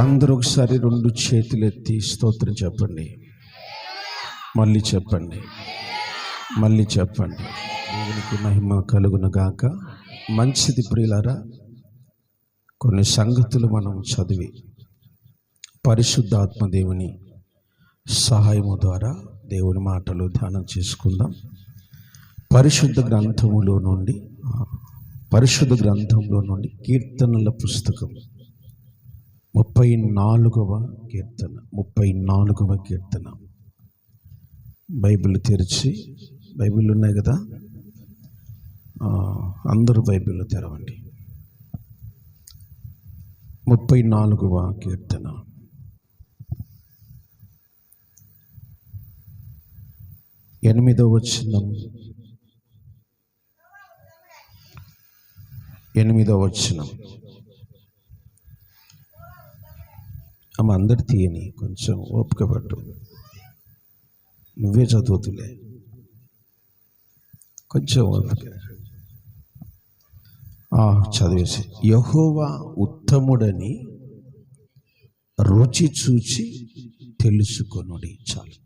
అందరూ ఒకసారి రెండు చేతులు ఎత్తి స్తోత్రం చెప్పండి. మళ్ళీ చెప్పండి, మళ్ళీ చెప్పండి. దేవునికి మహిమ కలుగును గాక. మంచిది ప్రియులారా, కొన్ని సంగతులు మనం చదివి పరిశుద్ధాత్మ దేవుని సహాయము ద్వారా దేవుని మాటలు ధ్యానం చేసుకుందాం. పరిశుద్ధ గ్రంథంలో నుండి కీర్తనల పుస్తకం 34వ కీర్తన. బైబిల్ తెరిచి, బైబిల్ ఉన్నాయి కదా, అందరూ బైబిల్ తెరవండి. 34వ కీర్తన. ఎనిమిదవ వచనం. అమ్మ అందరు తీయని, కొంచెం ఓపిక పట్టు. నువ్వే చదువుతులే, కొంచెం ఓపిక చదివేసి. యెహోవా ఉత్తముడని రుచి చూచి తెలుసుకొనుడి. చాలు.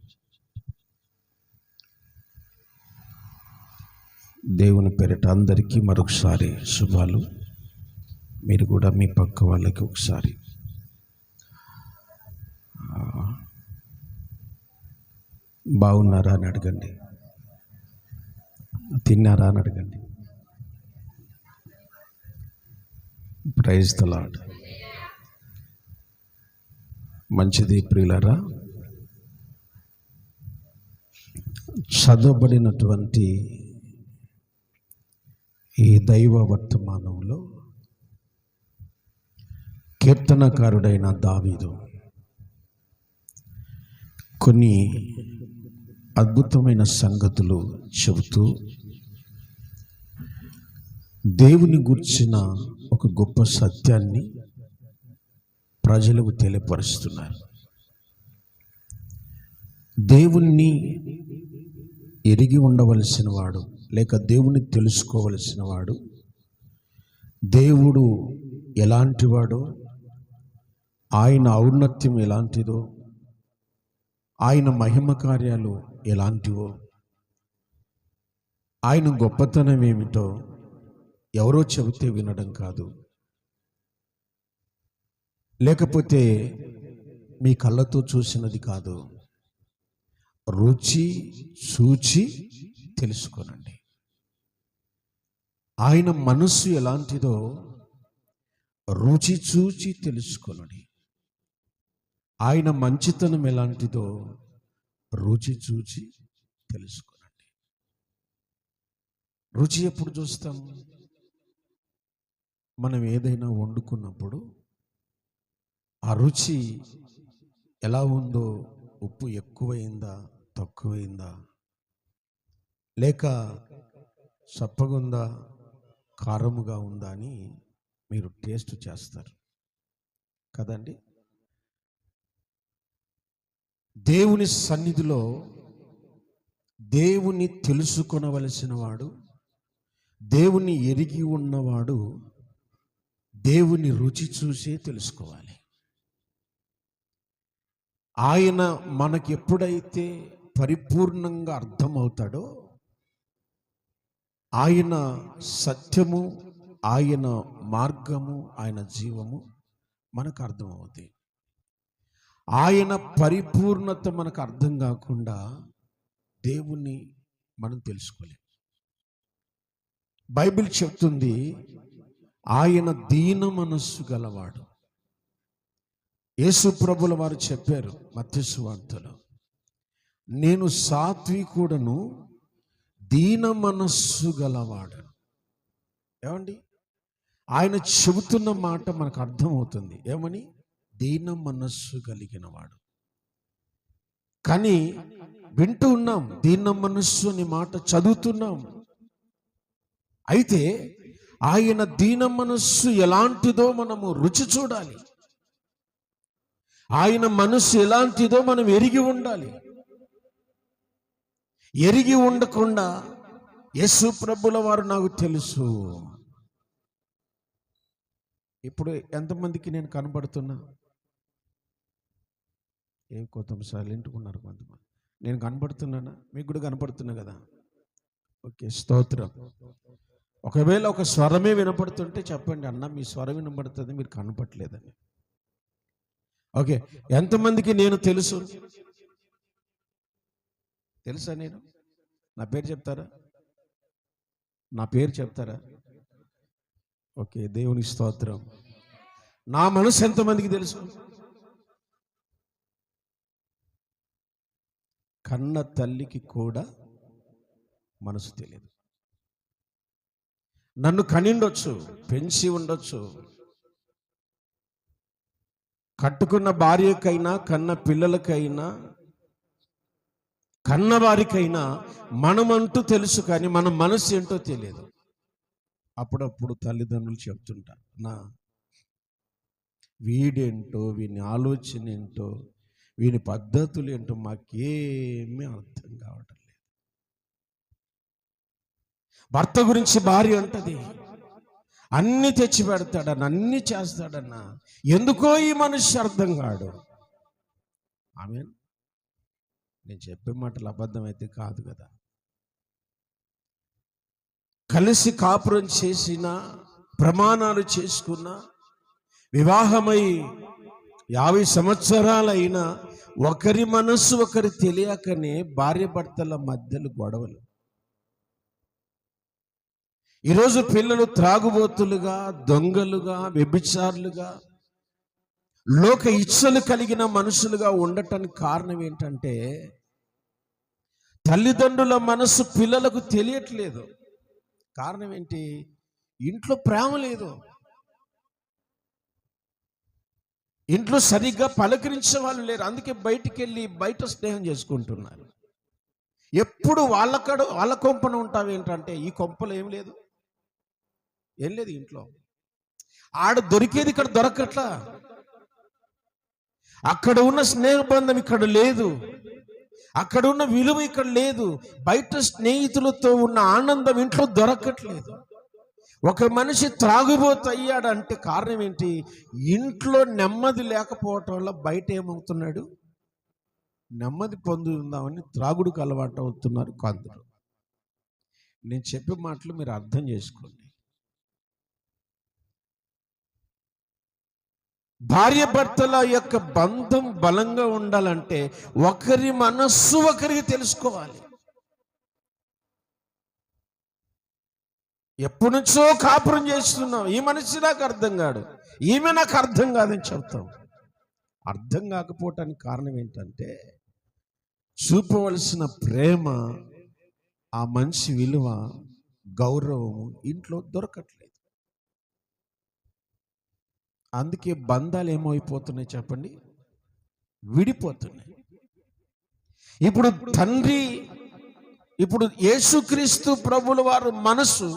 దేవుని పేరిట అందరికీ మరొకసారి శుభాలు. మీరు కూడా మీ పక్క వాళ్ళకి ఒకసారి బాగున్నారా అని అడగండి, తిన్నారా అని అడగండి. Praise the lord. మంచిది ప్రియులారా, చదవబడినటువంటి ఈ దైవ వర్తమానంలో కీర్తనకారుడైన దావీదు కొన్ని అద్భుతమైన సంగతులు చెబుతూ దేవుని గురించిన ఒక గొప్ప సత్యాన్ని ప్రజలకు తెలియపరుస్తున్నారు. దేవుణ్ణి ఎరిగి ఉండవలసిన వాడు, లేక దేవుని తెలుసుకోవలసిన వాడు, దేవుడు ఎలాంటివాడో, ఆయన ఔన్నత్యం ఎలాంటిదో, ఆయన మహిమ కార్యాలు ఎలాంటివో, ఆయన గొప్పతనం ఏమిటో ఎవరో చెబితే వినడం కాదు, లేకపోతే మీ కళ్ళతో చూసినది కాదు, రుచి చూచి తెలుసుకోనండి. ఆయన మనస్సు ఎలాంటిదో రుచి చూచి తెలుసుకోనండి. ఆయన మంచితనం ఎలాంటిదో రుచి చూచి తెలుసుకోనండి. రుచి ఎప్పుడు చూస్తాం? మనం ఏదైనా వండుకున్నప్పుడు ఆ రుచి ఎలా ఉందో, ఉప్పు ఎక్కువైందా తక్కువైందా, లేక చప్పగుందా కారముగా ఉందా అని మీరు టేస్ట్ చేస్తారు కదండి. దేవుని సన్నిధిలో దేవుని తెలుసుకొనవలసిన వాడు, దేవుని ఎరిగి ఉన్నవాడు దేవుని రుచి చూసే తెలుసుకోవాలి. ఆయన మనకి ఎప్పుడైతే పరిపూర్ణంగా అర్థమవుతాడో, ఆయన సత్యము, ఆయన మార్గము, ఆయన జీవము మనకు అర్థమవుతుంది. ఆయన పరిపూర్ణత మనకు అర్థం కాకుండా దేవుణ్ణి మనం తెలుసుకోలేం. బైబిల్ చెప్తుంది, ఆయన దీన మనస్సు గలవాడు. యేసు ప్రభుల వారు చెప్పారు మత్తయి సువార్తలో, నేను సాత్వికుడను, దీన మనస్సు గలవాడు. ఏమండి, ఆయన చెబుతున్న మాట మనకు అర్థమవుతుంది. ఏమని? దీన మనస్సు కలిగిన వాడు. కానీ వింటూ ఉన్నాం, దీన మనస్సు అనే మాట చదువుతున్నాం. అయితే ఆయన దీన మనస్సు ఎలాంటిదో మనము రుచి చూడాలి. ఆయన మనస్సు ఎలాంటిదో మనం ఎరిగి ఉండాలి. ఎరిగి ఉండకుండా యేసు ప్రభుల వారు నాకు తెలుసు, ఇప్పుడు ఎంతమందికి నేను కనబడుతున్నా? ఏం కొంత సైలెంట్గా ఉన్నారు కొంతమంది. నేను కనపడుతున్నానా? మీకు కూడా కనపడుతున్నా కదా? ఓకే, స్తోత్రం. ఒకవేళ ఒక స్వరమే వినపడుతుంటే చెప్పండి, అన్న మీ స్వరం వినపడుతుంది, మీరు కనపట్లేదని. ఓకే, ఎంతమందికి నేను తెలుసా? నేను నా పేరు చెప్తారా? నా పేరు చెప్తారా? ఓకే, దేవుని స్తోత్రం. నా మనసు ఎంతమందికి తెలుసు? కన్న తల్లికి కూడా మనసు తెలియదు. నన్ను కనిండొచ్చు, పెంచి ఉండొచ్చు, కట్టుకున్న భార్యకైనా కన్న పిల్లలకైనా కన్నవారికైనా మనమంటూ తెలుసు, కానీ మన మనసు ఏంటో తెలియదు. అప్పుడప్పుడు తల్లిదండ్రులు చెప్తుంటారు, నా వీడేంటో, వీని ఆలోచన ఏంటో, వీని పద్ధతులు ఏంటో మాకేమీ అర్థం కావటం లేదు. భర్త గురించి భార్య అంటది, అన్ని తెచ్చి పెడతాడన్న, అన్ని చేస్తాడన్న, ఎందుకో ఈ మనిషి అర్థం కాడు. ఆమేన్. నేను చెప్పే మాటలు అబద్ధం అయితే కాదు కదా. కలిసి కాపురం చేసిన, ప్రమాణాలు చేసుకున్న, వివాహమై 50 సంవత్సరాలైనా ఒకరి మనస్సు ఒకరి తెలియకనే భార్య భర్తల మధ్యలో గొడవలు. ఈరోజు పిల్లలు త్రాగుబోతులుగా, దొంగలుగా, వ్యభిచారులుగా, లోక ఇచ్చలు కలిగిన మనుషులుగా ఉండటానికి కారణం ఏంటంటే తల్లిదండ్రుల మనసు పిల్లలకు తెలియట్లేదు. కారణం ఏంటి? ఇంట్లో ప్రేమ లేదు, ఇంట్లో సరిగ్గా పలకరించే వాళ్ళు లేరు. అందుకే బయటికి వెళ్ళి బయట స్నేహం చేసుకుంటున్నారు. ఎప్పుడు వాళ్ళ కొంపన ఉంటావు ఏంటంటే, ఈ కొంపలు ఏం లేదు ఇంట్లో. ఆడ దొరికేది ఇక్కడ దొరకట్లా, అక్కడ ఉన్న స్నేహబంధం ఇక్కడ లేదు, అక్కడ ఉన్న విలువ ఇక్కడ లేదు. బయట స్నేహితులతో ఉన్న ఆనందం ఇంట్లో దొరకట్లేదు. ఒక మనిషి త్రాగుబోతు అయ్యాడంటే కారణం ఏంటి? ఇంట్లో నెమ్మది లేకపోవటం వల్ల బయట ఏమవుతున్నాడు? నెమ్మది పొందుదామని త్రాగుడుకు అలవాటు అవుతున్నారు కొందరు. నేను చెప్పే మాటలు మీరు అర్థం చేసుకోండి. భార్య భర్తల యొక్క బంధం బలంగా ఉండాలంటే ఒకరి మనస్సు ఒకరికి తెలుసుకోవాలి. ఎప్పటి నుంచో కాపురం చేస్తున్నాం, ఈ మనిషి నాకు అర్థం కాదు, ఈమె నాకు అర్థం కాదని చెప్తాం. అర్థం కాకపోవటానికి కారణం ఏంటంటే చూపవలసిన ప్రేమ, ఆ మనిషి విలువ, గౌరవం ఇంట్లో దొరకట్లేదు. అందుకే బంధాలు ఏమైపోతున్నాయి చెప్పండి? విడిపోతున్నాయి. ఇప్పుడు యేసుక్రీస్తు ప్రభుల వారు మనసు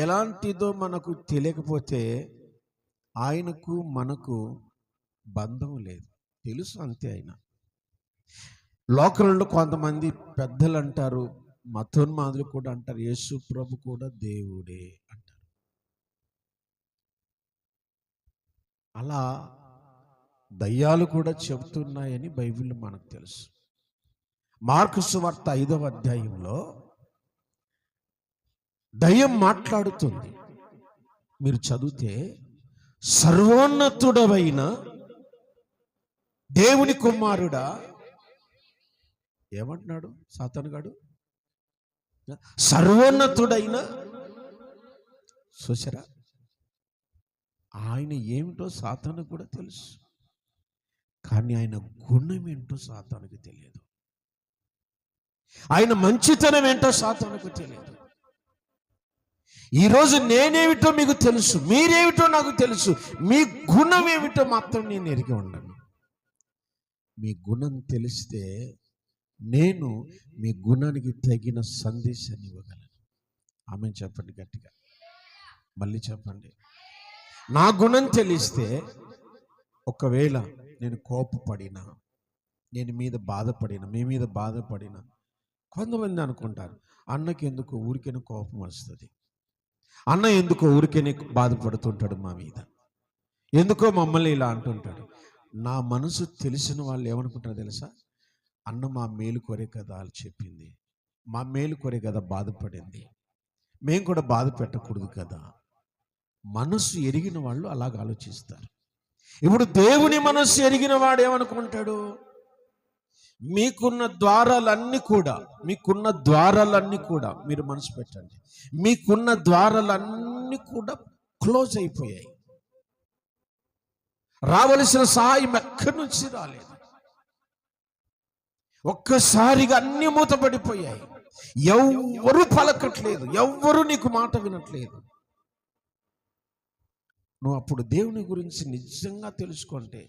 ఎలాంటిదో మనకు తెలియకపోతే ఆయనకు మనకు బంధం లేదు, తెలుసు అంతే. ఆయన లోకంలో కొంతమంది పెద్దలు అంటారు, మతోన్మాదులు కూడా అంటారు, యేసు ప్రభు కూడా దేవుడే అంటారు. అలా దయ్యాలు కూడా చెబుతున్నాయని బైబిల్లో మనకు తెలుసు. మార్కు సువార్త 5వ అధ్యాయంలో దయ్యం మాట్లాడుతుంది. మీరు చదివితే, సర్వోన్నతుడవైన దేవుని కుమారుడా, ఏమంటున్నాడు సాతానుగాడు? సర్వోన్నతుడైన, చూసారా? ఆయన ఏమిటో సాతానుకు కూడా తెలుసు, కానీ ఆయన గుణం ఏంటో సాతానుకు తెలియదు. ఆయన మంచితనం ఏంటో సాతానుకు తెలియదు. ఈరోజు నేనేమిటో మీకు తెలుసు, మీరేమిటో నాకు తెలుసు, మీ గుణం ఏమిటో మాత్రం నేను ఎరిగి ఉండను. మీ గుణం తెలిస్తే నేను మీ గుణానికి తగిన సందేశాన్ని ఇవ్వగలను. ఆమెను చెప్పండి గట్టిగా, మళ్ళీ చెప్పండి. నా గుణం తెలిస్తే, ఒకవేళ నేను కోపపడినా, నేను మీద బాధపడినా, మీ మీద బాధపడినా, కొంతమంది అనుకుంటారు, అన్నకి ఎందుకు ఊరికేనే కోపం వస్తుంది, అన్న ఎందుకో ఊరికేనే బాధపడుతుంటాడు మా మీద, ఎందుకో మమ్మల్ని ఇలా అంటుంటాడు. నా మనసు తెలిసిన వాళ్ళు ఏమనుకుంటారో తెలుసా? అన్న మా మేలు కోరే కదా అని చెప్పింది, మా మేలు కోరే కదా బాధపడింది, మేము కూడా బాధ పెట్టకూడదు కదా. మనసు ఎరిగిన వాళ్ళు అలాగ ఆలోచిస్తారు. ఇప్పుడు దేవుని మనస్సు ఎరిగిన వాడు ఏమనుకుంటాడు? మీకున్న ద్వారాలన్నీ కూడా మీరు మనసు పెట్టండి, మీకున్న ద్వారాలన్నీ కూడా క్లోజ్ అయిపోయాయి. రావలసిన సహాయం ఎక్కడి నుంచి రాలేదు. ఒక్కసారిగా అన్ని మూతపడిపోయాయి. ఎవ్వరూ పలకట్లేదు, ఎవ్వరూ నీకు మాట వినట్లేదు. నువ్వు అప్పుడు దేవుని గురించి నిజంగా తెలుసుకుంటే,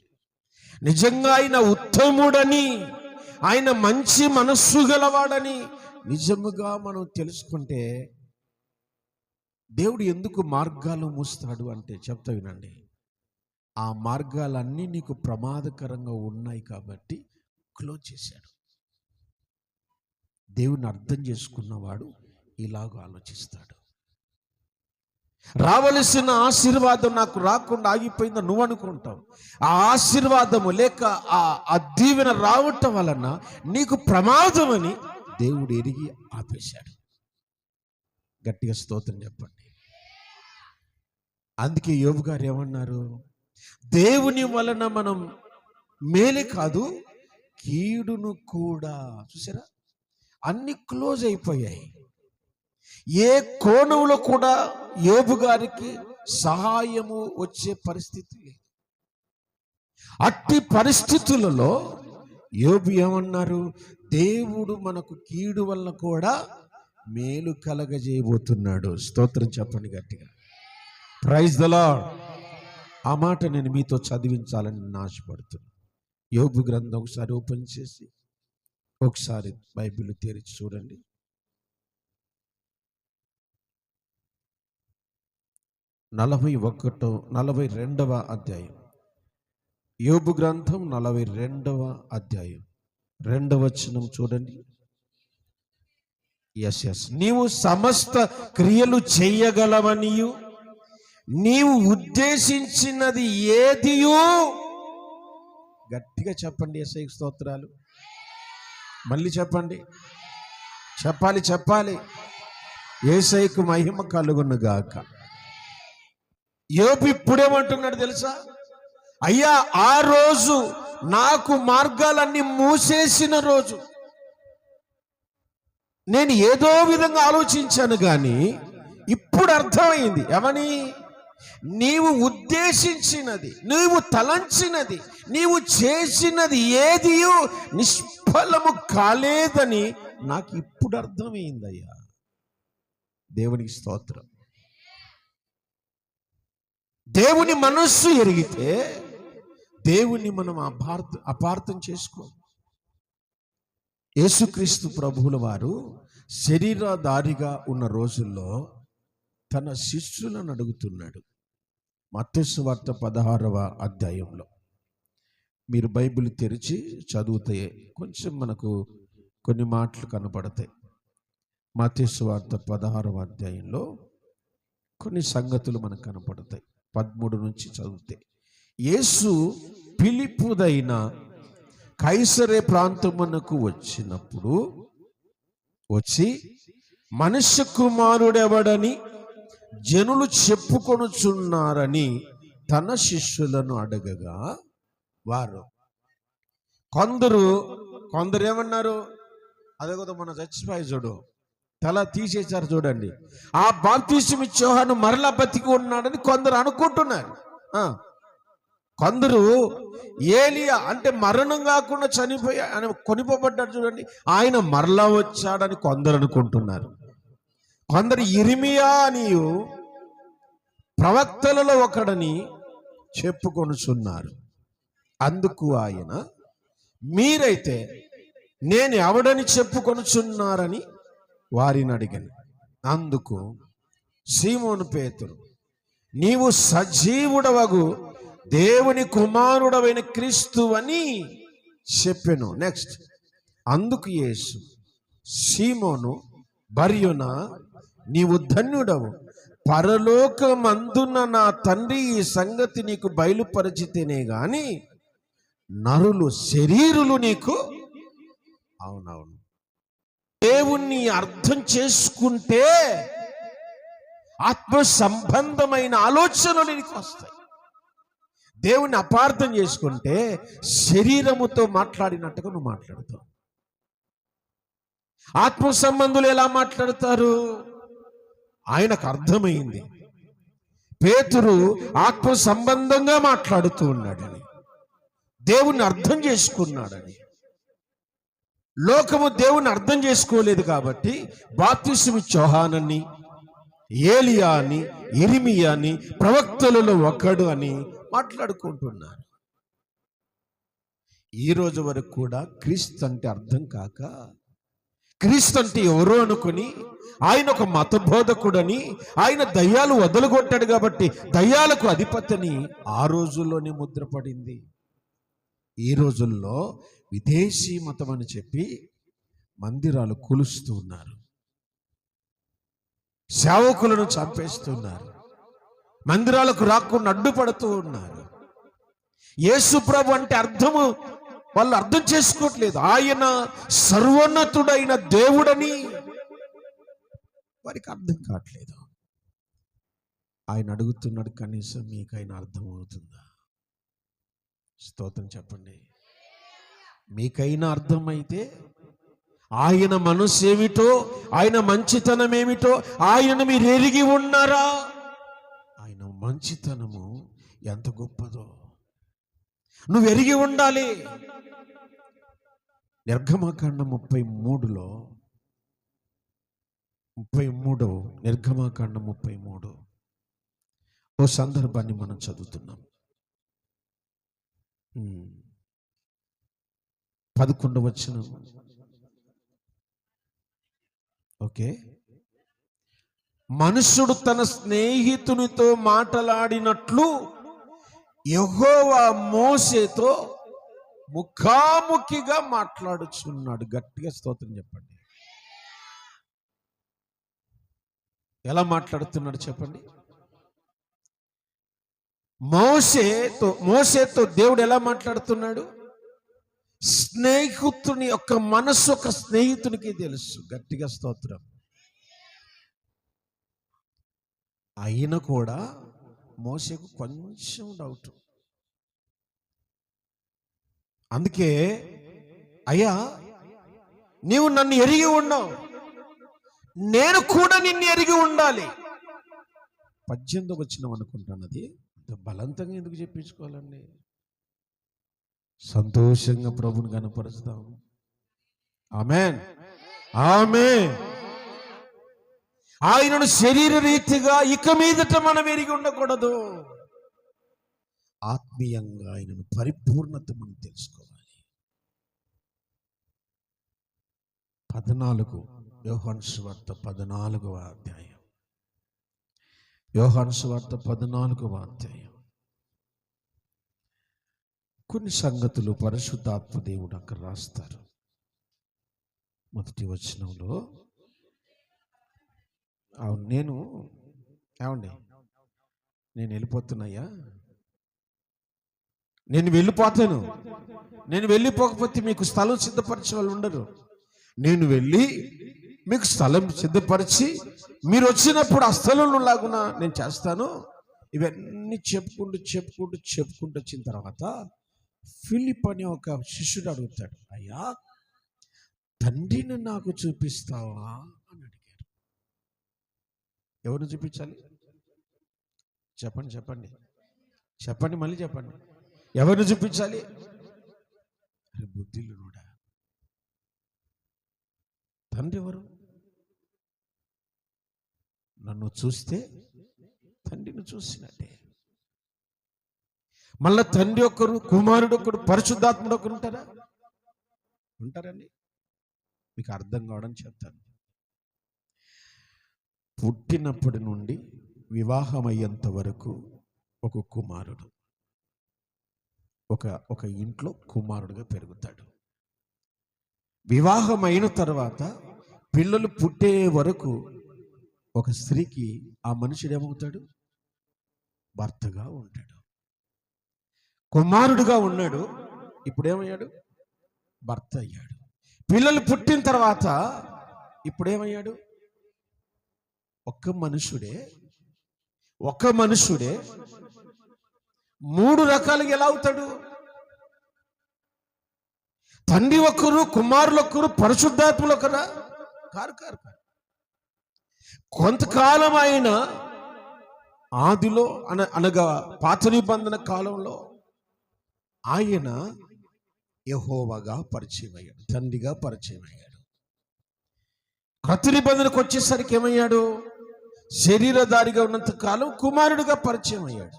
నిజంగా ఆయన ఉత్తముడని, ఆయన మంచి మనస్సు గలవాడని నిజముగా మనం తెలుసుకుంటే, దేవుడు ఎందుకు మార్గాలు మూస్తాడు అంటే చెప్తా వినండి. ఆ మార్గాలన్నీ నీకు ప్రమాదకరంగా ఉన్నాయి కాబట్టి క్లోజ్ చేశాడు. దేవుని అర్థం చేసుకున్నవాడు ఇలాగ ఆలోచిస్తాడు. రావలసిన ఆశీర్వాదం నాకు రాకుండా ఆగిపోయిందా నువ్వు అనుకుంటావు. ఆ ఆశీర్వాదము లేక ఆ దీవెన రావటం వలన నీకు ప్రమాదం అని దేవుడు ఎరిగి ఆపేశాడు. గట్టిగా స్తోత్రం చెప్పండి. అందుకే యోబు గారు ఏమన్నారు? దేవుని వలన మనం మేలే కాదు కీడును కూడా. చూసారా, అన్ని క్లోజ్ అయిపోయాయి. ఏ కోణంలో కూడా యోబు గారికి సహాయము వచ్చే పరిస్థితి లేదు. అట్టి పరిస్థితులలో యోబు ఏమన్నారు? దేవుడు మనకు కీడు వల్ల కూడా మేలు కలగజేయబోతున్నాడు. స్తోత్రం చెప్పండి గట్టిగా. Praise the lord. ఆ మాట నేను మీతో చదివించాలని ఆశపడుతున్నాను. యోబు గ్రంథం ఒకసారి ఓపెన్ చేసి ఒకసారి బైబిల్ తెరిచి చూడండి. 42వ అధ్యాయం. యోబు గ్రంథం 42వ అధ్యాయం 2వ వచనం చూడండి. ఎస్ నీవు సమస్త క్రియలు చెయ్యగలవనియు నీవు ఉద్దేశించినది ఏదియో. గట్టిగా చెప్పండి యేసయ్య స్తోత్రాలు. మళ్ళీ చెప్పండి, చెప్పాలి. యేసయ్యకు మహిమ కలుగును గాక. యోబు ఇప్పుడేమంటున్నాడు తెలుసా? అయ్యా, ఆ రోజు నాకు మార్గాలన్నీ మూసేసిన రోజు నేను ఏదో విధంగా ఆలోచించాను, కానీ ఇప్పుడు అర్థమైంది. ఏమని? నీవు ఉద్దేశించినది, నీవు తలంచినది, నీవు చేసినది ఏదియో నిష్ఫలము కాలేదని నాకు ఇప్పుడు అర్థమైందయ్యా. దేవునికి స్తోత్రం. దేవుని మనస్సు ఎరిగితే దేవుని మనం అపార్థం చేసుకో. యేసుక్రీస్తు ప్రభువుల వారు శరీరధారిగా ఉన్న రోజుల్లో తన శిష్యులను అడుగుతున్నాడు. మత్తయి సువార్త 16వ అధ్యాయంలో మీరు బైబిల్ తెరిచి చదివితే కొంచెం మనకు కొన్ని మాటలు కనపడతాయి. మత్తయి సువార్త 16వ అధ్యాయంలో కొన్ని సంగతులు మనకు కనపడతాయి. 13 నుంచి చదివితే, యేసు ఫిలిప్పుదైన కైసరే ప్రాంతమునకు వచ్చి మనుష్య కుమారుడెవడని జనులు చెప్పుకొనుచున్నారని తన శిష్యులను అడగగా, వారు కొందరు ఏమన్నారు? అదే కదా మన చచ్చిపోయి చూడు, తల తీసేశారు చూడండి. ఆ బాప్తిస్మం ఇచ్చే యోహాను మరలా బతికి ఉన్నాడని కొందరు అనుకుంటున్నారు. కొందరు ఏలియా అంటే మరణం కాకుండా చనిపోయి ఆయన కొనిపోబడ్డాడు చూడండి, ఆయన మరలా వచ్చాడని కొందరు అనుకుంటున్నారు. కొందరు ఇర్మియా అని ప్రవక్తలలో ఒకడని చెప్పుకొనుచున్నారు. అందుకు ఆయన, మీరైతే నేను ఎవడని చెప్పుకొనుచున్నారని వారిని అడిగాను. అందుకు సీమోను పేతురు, నీవు సజీవుడవగు దేవుని కుమారుడవైన క్రీస్తు అని చెప్పెను. నెక్స్ట్, అందుకు యేసు, సీమోను బర్యోనా, నీవు ధన్యుడవు, పరలోకమందున్న నా తండ్రి ఈ సంగతి నీకు బయలుపరిచితేనే గాని నరులు శరీరులు నీకు. అవునవును, దేవుణ్ణి అర్థం చేసుకుంటే ఆత్మ సంబంధమైన ఆలోచనలు నీకు వస్తాయి. దేవుణ్ణి అపార్థం చేసుకుంటే శరీరముతో మాట్లాడినట్టుగా నువ్వు మాట్లాడతావు. ఆత్మ సంబంధులు ఎలా మాట్లాడతారు? ఆయనకు అర్థమైంది పేతురు ఆత్మ సంబంధంగా మాట్లాడుతూ ఉన్నాడని, దేవుణ్ణి అర్థం చేసుకున్నాడని. లోకము దేవుణ్ణి అర్థం చేసుకోలేదు కాబట్టి బాప్తిస్మ యోహానని, ఏలియా అని, ఇర్మియా అని, ప్రవక్తలలో ఒకడు అని మాట్లాడుకుంటున్నారు. ఈ రోజు వరకు కూడా క్రీస్తు అంటే అర్థం కాక, క్రీస్తు అంటే ఎవరో అనుకుని, ఆయన ఒక మత బోధకుడని, ఆయన దయ్యాలు వదలగొట్టాడు కాబట్టి దయ్యాలకు అధిపతిని ఆ రోజుల్లోనే ముద్రపడింది. ఈ రోజుల్లో విదేశీ మతం అని చెప్పి మందిరాలు కూలుస్తూ ఉన్నారు, సేవకులను చంపేస్తున్నారు, మందిరాలకు రాకుండా అడ్డుపడుతూ ఉన్నారు. యేసు ప్రభు అంటే అర్థము వాళ్ళు అర్థం చేసుకోవట్లేదు. ఆయన సర్వోన్నతుడైన దేవుడని వారికి అర్థం కావట్లేదు. ఆయన అడుగుతున్నాడు, కనీసం మీకైనా అర్థం అవుతుందా? స్తోత్రం చెప్పండి. మీకైనా అర్థమైతే ఆయన మనసు ఏమిటో, ఆయన మంచితనం ఏమిటో ఆయన మీరు ఎరిగి ఉన్నారా? ఆయన మంచితనము ఎంత గొప్పదో నువ్వు ఎరిగి ఉండాలి. నిర్గమకాండం 33 నిర్గమకాండం 33 ఓ సందర్భాన్ని మనం చదువుతున్నాం. 11వ వచనం. ఓకే, మనుషుడు తన స్నేహితునితో మాట్లాడినట్లు యెహోవా మోషేతో ముఖాముఖిగా మాట్లాడుచున్నాడు. గట్టిగా స్తోత్రం చెప్పండి. ఎలా మాట్లాడుతున్నాడు చెప్పండి? మోషేతో దేవుడు ఎలా మాట్లాడుతున్నాడు? స్నేహితుని యొక్క మనస్సు ఒక స్నేహితునికి తెలుసు. గట్టిగా స్తోత్రం. అయినా కూడా మోషేకు కొంచెం డౌట్. అందుకే, అయ్యా నీవు నన్ను ఎరిగి ఉన్నావు, నేను కూడా నిన్ను ఎరిగి ఉండాలి. 18వ వచనం అనుకుంటాను. అది బలవంతంగా ఎందుకు చెప్పించుకోవాలండి? సంతోషంగా ప్రభుని కనపరుస్తాం. ఆమేన్, ఆమేన్. ఆయనను శరీర రీతిగా ఇక మీదట మనం ఎరిగి ఉండకూడదు. ఆత్మీయంగా ఆయనను పరిపూర్ణత మనం తెలుసుకోవాలి. 14 యోహాను సువార్త 14వ అధ్యాయం. యోహాను సువార్త 14వ అధ్యాయం. కొన్ని సంగతులు పరిశుద్ధాత్మ దేవుడు అక్కడ రాస్తారు. మొదటి వచనంలో, నేను వెళ్ళిపోతున్నాయా, నేను వెళ్ళిపోతాను. నేను వెళ్ళిపోకపోతే మీకు స్థలం సిద్ధపరిచే వాళ్ళు ఉండరు. నేను వెళ్ళి మీకు స్థలం సిద్ధపరిచి మీరు వచ్చినప్పుడు ఆ స్థలంలో లాగున నేను చేస్తాను. ఇవన్నీ చెప్పుకుంటూ వచ్చిన తర్వాత ఫిలిప్ అనే ఒక శిష్యుడు అడుగుతాడు, అయ్యా తండ్రిని నాకు చూపిస్తావా అని అడిగారు. ఎవరిని చూపించాలి? చెప్పండి, మళ్ళీ చెప్పండి. ఎవరిని చూపించాలి? బుద్ధిలుడా, తండ్రి ఎవరు? నన్ను చూస్తే తండ్రిని చూసినట్టే. మళ్ళా తండ్రి ఒకరు, కుమారుడు ఒకరు, పరిశుద్ధాత్ముడు ఒకరు ఉంటారండి? మీకు అర్థం కావడం చెప్తాను. పుట్టినప్పటి నుండి వివాహం అయ్యేంత వరకు ఒక కుమారుడు ఒక ఇంట్లో కుమారుడుగా పెరుగుతాడు. వివాహం అయిన తర్వాత పిల్లలు పుట్టే వరకు ఒక స్త్రీకి ఆ మనుషుడు ఏమవుతాడు? భర్తగా ఉంటాడు. కుమారుడుగా ఉన్నాడు, ఇప్పుడేమయ్యాడు? భర్త అయ్యాడు. పిల్లలు పుట్టిన తర్వాత ఇప్పుడేమయ్యాడు? ఒక మనుషుడే 3 రకాలుగా ఎలా అవుతాడు? తండ్రి ఒక్కరు, కుమారులు ఒక్కరు, పరిశుద్ధాత్ములు ఒకరా? కారు. కొంతకాలం ఆయన ఆదిలో అనగా పాత నిబంధన కాలంలో ఆయన యెహోవాగా పరిచయం అయ్యాడు, తండ్రిగా పరిచయం అయ్యాడు. కొత్త నిబంధనకు వచ్చేసరికి ఏమయ్యాడు? శరీరధారిగా ఉన్నంత కాలం కుమారుడిగా పరిచయం అయ్యాడు.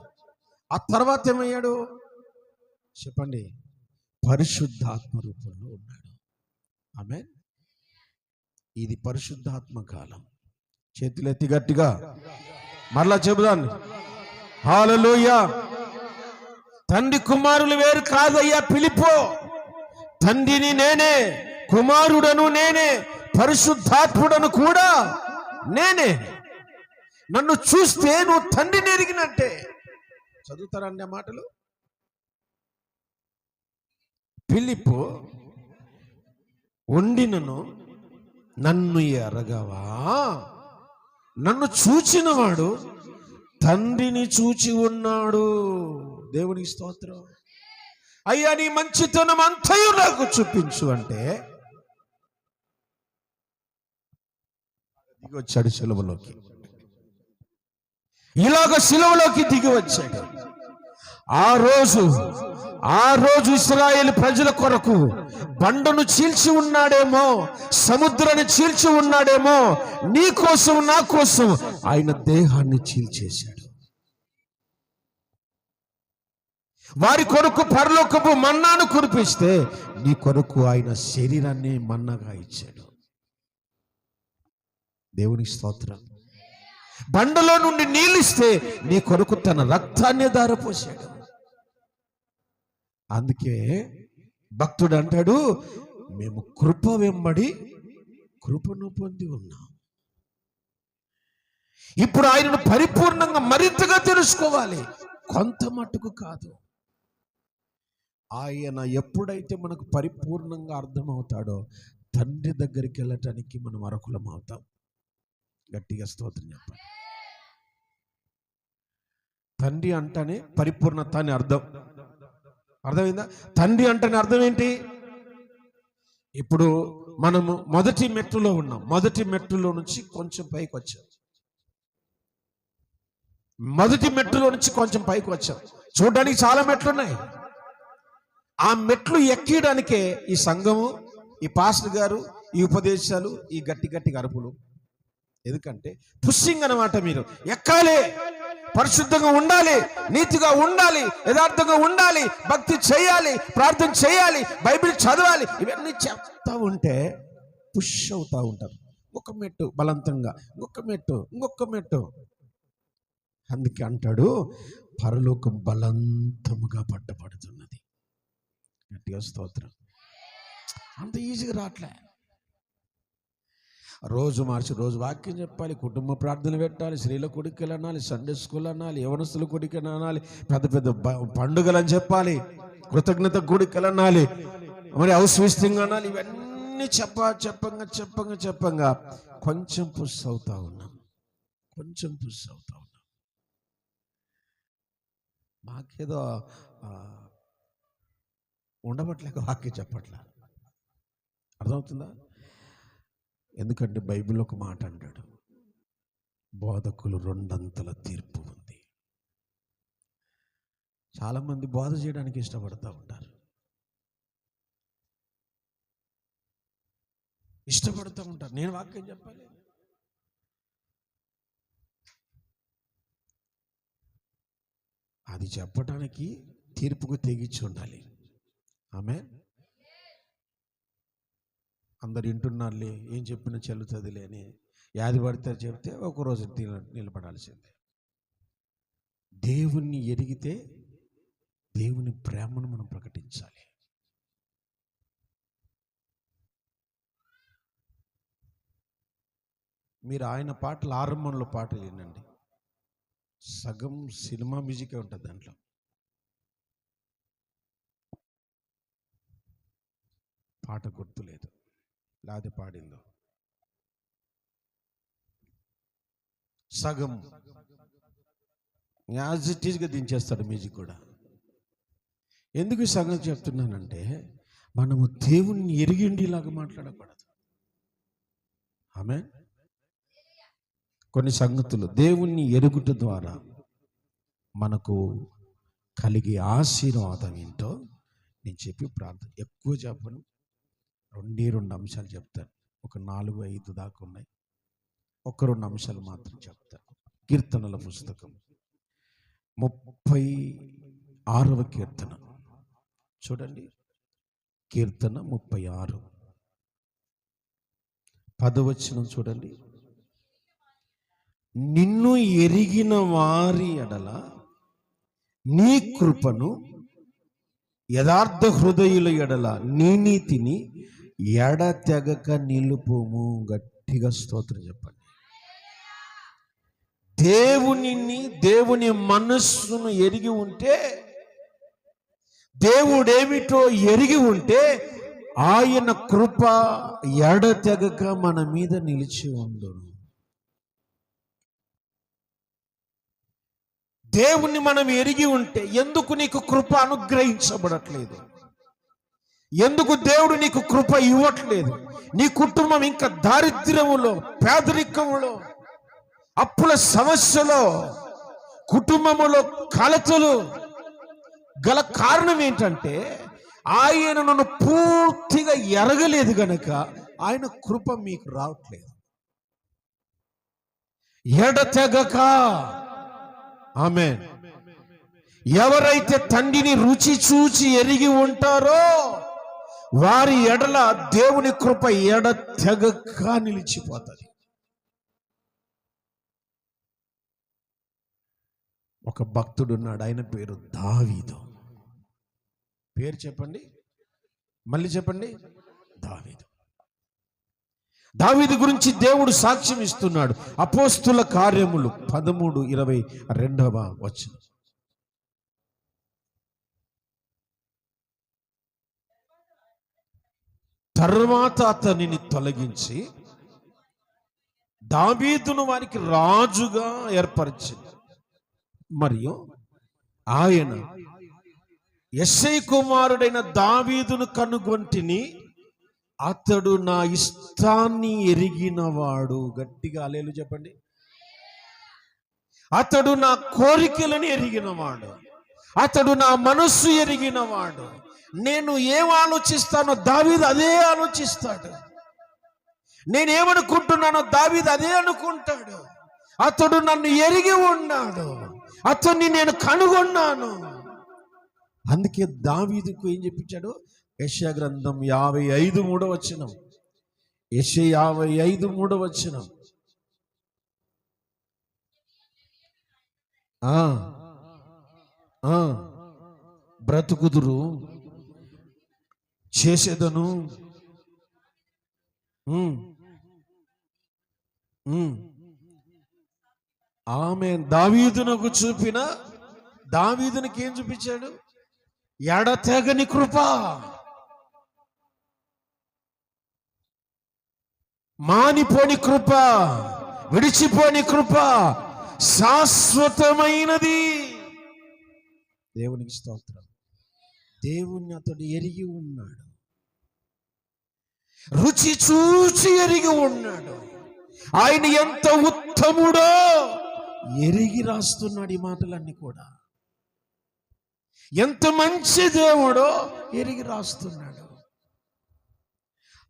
ఆ తర్వాత ఏమయ్యాడు చెప్పండి? పరిశుద్ధాత్మ రూపంలో ఉన్నాడు. ఆమేన్. ఇది పరిశుద్ధాత్మ కాలం. చేతులు ఎత్తి గట్టిగా మరలా చెబుదాన్ని, హల్లెలూయా. తండ్రి కుమారులు వేరు కాదయ్యా పిలిపో. తండ్రిని నేనే, కుమారుడను నేనే, పరిశుద్ధాత్ముడను కూడా నేనే. నన్ను చూస్తే నువ్వు తండ్రిని ఎరిగినట్టే. చదువుతారండి ఆ మాటలు? ఫిలిప్పు వండినను నన్ను ఎరగవా? నన్ను చూచినవాడు తండ్రిని చూచి ఉన్నాడు. దేవునికి స్తోత్రం. అయ్యా నీ మంచితనం అంతయు నాకు చూపించు అంటే దిగి వచ్చాడు సిలువలోకి. ఇలాగ సిలువలోకి దిగి వచ్చాడు. ఆ రోజు ఇశ్రాయేలు ప్రజల కొరకు బండను చీల్చి ఉన్నాడేమో, సముద్రాన్ని చీల్చి ఉన్నాడేమో, నీ కోసం నా కోసం ఆయన దేహాన్ని చీల్చేశాడు. వారి కొరకు పరలోకపు మన్నాను కురిపిస్తే నీ కొరకు ఆయన శరీరాన్ని మన్నాగా ఇచ్చాడు. దేవునికి స్తోత్రం. బండలో నుండి నీళ్ళిస్తే నీ కొరకు తన రక్తాన్ని ధారపోశాడు. అందుకే భక్తుడు అంటాడు, మేము కృప వెంబడి కృపను పొంది ఉన్నాం. ఇప్పుడు ఆయనను పరిపూర్ణంగా మరింతగా తెలుసుకోవాలి, కొంత మట్టుకు కాదు. ఆయన ఎప్పుడైతే మనకు పరిపూర్ణంగా అర్థమవుతాడో తండ్రి దగ్గరికి వెళ్ళటానికి మనం అర్హులం అవుతాం. గట్టిగా స్తోత్రం చెప్పాలి. తండ్రి అంటేనే పరిపూర్ణత అని అర్థమైందా? తండ్రి అంటేనే అర్థం ఏంటి? ఇప్పుడు మనము మొదటి మెట్టులో ఉన్నాం. మొదటి మెట్టులో నుంచి కొంచెం పైకి వచ్చాం. చూడడానికి చాలా మెట్లు ఉన్నాయి. ఆ మెట్లు ఎక్కడానికే ఈ సంఘము, ఈ పాస్టర్ గారు, ఈ ఉపదేశాలు, ఈ గట్టి అరుపులు. ఎందుకంటే పుష్సింగ్ అన్నమాట. మీరు ఎక్కాలి, పరిశుద్ధంగా ఉండాలి, నీతిగా ఉండాలి, యథార్థంగా ఉండాలి, భక్తి చేయాలి, ప్రార్థన చేయాలి, బైబిల్ చదవాలి. ఇవన్నీ చెప్తా ఉంటే పుష్ అవుతా ఉంటారు. ఒక మెట్టు బలవంతంగా, ఇంకొక మెట్టు. అందుకే అంటాడు, పరలోకం బలవంతముగా పట్టబడుతున్నది. గట్టిగా స్తోత్రం. అంత ఈజీగా రావట్లే. రోజు మార్చి రోజు వాక్యం చెప్పాలి, కుటుంబ ప్రార్థనలు పెట్టాలి, స్త్రీల కొడుకులు అనాలి, సండే స్కూల్ అనాలి, యవనస్తుల కొడుకులు అనాలి, పెద్ద పండుగలు అని చెప్పాలి, కృతజ్ఞత కొడుకులు అనాలి, మరి హౌస్ విజిటింగ్ అనాలి. ఇవన్నీ చెప్పంగా కొంచెం పుష్ అవుతా ఉన్నాం. మాకేదో ఉండబట్లేక వాక్యం చెప్పట్లా. అర్థమవుతుందా? ఎందుకంటే బైబిల్ ఒక మాట అంటాడు, బోధకులు 2 తీర్పు ఉంది. చాలామంది బోధ చేయడానికి ఇష్టపడతా ఉంటారు. నేను వాక్యం చెప్పాలి. అది చెప్పడానికి తీర్పుకు తెగించి ఉండాలి. ఆమేన్. అందరు వింటున్నారులే, ఏం చెప్పినా చెల్లుతుందిలే అని యాది పడితే చెప్తే ఒకరోజు నిలబడాల్సిందే. దేవుణ్ణి ఎరిగితే దేవుని ప్రేమను మనం ప్రకటించాలి. మీరు ఆయన పాటలు, ఆరంభంలో పాటలు వినండి, సగం సినిమా మ్యూజికే ఉంటుంది దాంట్లో. పాట గుర్తులేదు, లేకపోతే పాడిందో. సగం యాజ్ ఇట్ ఈస్గా దించేస్తాడు మ్యూజిక్ కూడా. ఎందుకు ఈ సంగతి చెప్తున్నానంటే, మనము దేవుణ్ణి ఎరిగిండిలాగా మాట్లాడకూడదు. ఆమేన్. కొన్ని సంగతులు దేవుణ్ణి ఎరుగుట ద్వారా మనకు కలిగే ఆశీర్వాదం ఏంటో నేను చెప్పి ప్రార్థన ఎక్కువ చెప్పను, 2 అంశాలు చెప్తాను. ఒక 4-5 దాకా ఉన్నాయి, ఒక 2 అంశాలు మాత్రం చెప్తాను. కీర్తనల పుస్తకం 36వ కీర్తన చూడండి. కీర్తన 36 10వ వచనం చూడండి. నిన్ను ఎరిగిన వారి ఎడల నీ కృపను, యథార్థ హృదయుల ఎడల నీ నీతిని ఎడతెగక నిలుపుము. గట్టిగా స్తోత్రం చెప్పండి. దేవుని మనస్సును ఎరిగి ఉంటే, దేవుడేమిటో ఎరిగి ఉంటే, ఆయన కృప ఎడతెగక మన మీద నిలిచి ఉండును. దేవుణ్ణి మనం ఎరిగి ఉంటే ఎందుకు నీకు కృప అనుగ్రహించబడట్లేదు? ఎందుకు దేవుడు నీకు కృప ఇవ్వట్లేదు? నీ కుటుంబం ఇంకా దారిద్ర్యములో, పేదరికములో, అప్పుల సమస్యలో, కుటుంబములో కలతలు గల కారణం ఏంటంటే, ఆయనను పూర్తిగా ఎరగలేదు గనక ఆయన కృప మీకు రావట్లేదు. ఎడతెగక. ఆమేన్. ఎవరైతే తండ్రిని రుచి చూచి ఎరిగి ఉంటారో వారి ఎడల దేవుని కృప ఎడతెగక నిలిచిపోతుంది. ఒక భక్తుడు ఉన్నాడు, ఆయన పేరు దావీదు. పేరు చెప్పండి, మళ్ళీ చెప్పండి. దావీదు గురించి దేవుడు సాక్ష్యం ఇస్తున్నాడు. అపోస్తుల కార్యములు 13:22 వచనం. తర్వాత అతనిని తొలగించి దావీదును వారికి రాజుగా ఏర్పరిచింది. మరియు ఆయన యెష్షయి కుమారుడైన దావీదును కనుగొంటిని, అతడు నా ఇష్టాన్ని ఎరిగినవాడు. గట్టిగా హల్లెలూయా చెప్పండి. అతడు నా కోరికలను ఎరిగినవాడు, అతడు నా మనస్సు ఎరిగినవాడు. నేను ఏం ఆలోచిస్తానో దావీదు అదే ఆలోచిస్తాడు, నేనేమనుకుంటున్నానో దావీదు అదే అనుకుంటాడు. అతడు నన్ను ఎరిగి ఉన్నాడు, అతన్ని నేను కనుగొన్నాను. అందుకే దావీదుకు ఏం చెప్పించాడు? యెషయా గ్రంథం 55:3 వచనం. యెషయా 55:3 వచనం. బ్రతుకుదురు చేసేదను, ఆమె దావీదునకు చూపిన, దావీదునికి ఏం చూపించాడు? ఎడతెగని కృప, మానిపోని కృప, విడిచిపోని కృప, శాశ్వతమైనది. దేవునికి స్తోత్రం. దేవుణ్ణి అతడు ఎరిగి ఉన్నాడు, రుచి చూచి ఎరిగి ఉన్నాడు. ఆయన ఎంత ఉత్తముడో ఎరిగి రాస్తున్నాడు ఈ మాటలన్నీ కూడా. ఎంత మంచి దేవుడో ఎరిగి రాస్తున్నాడు.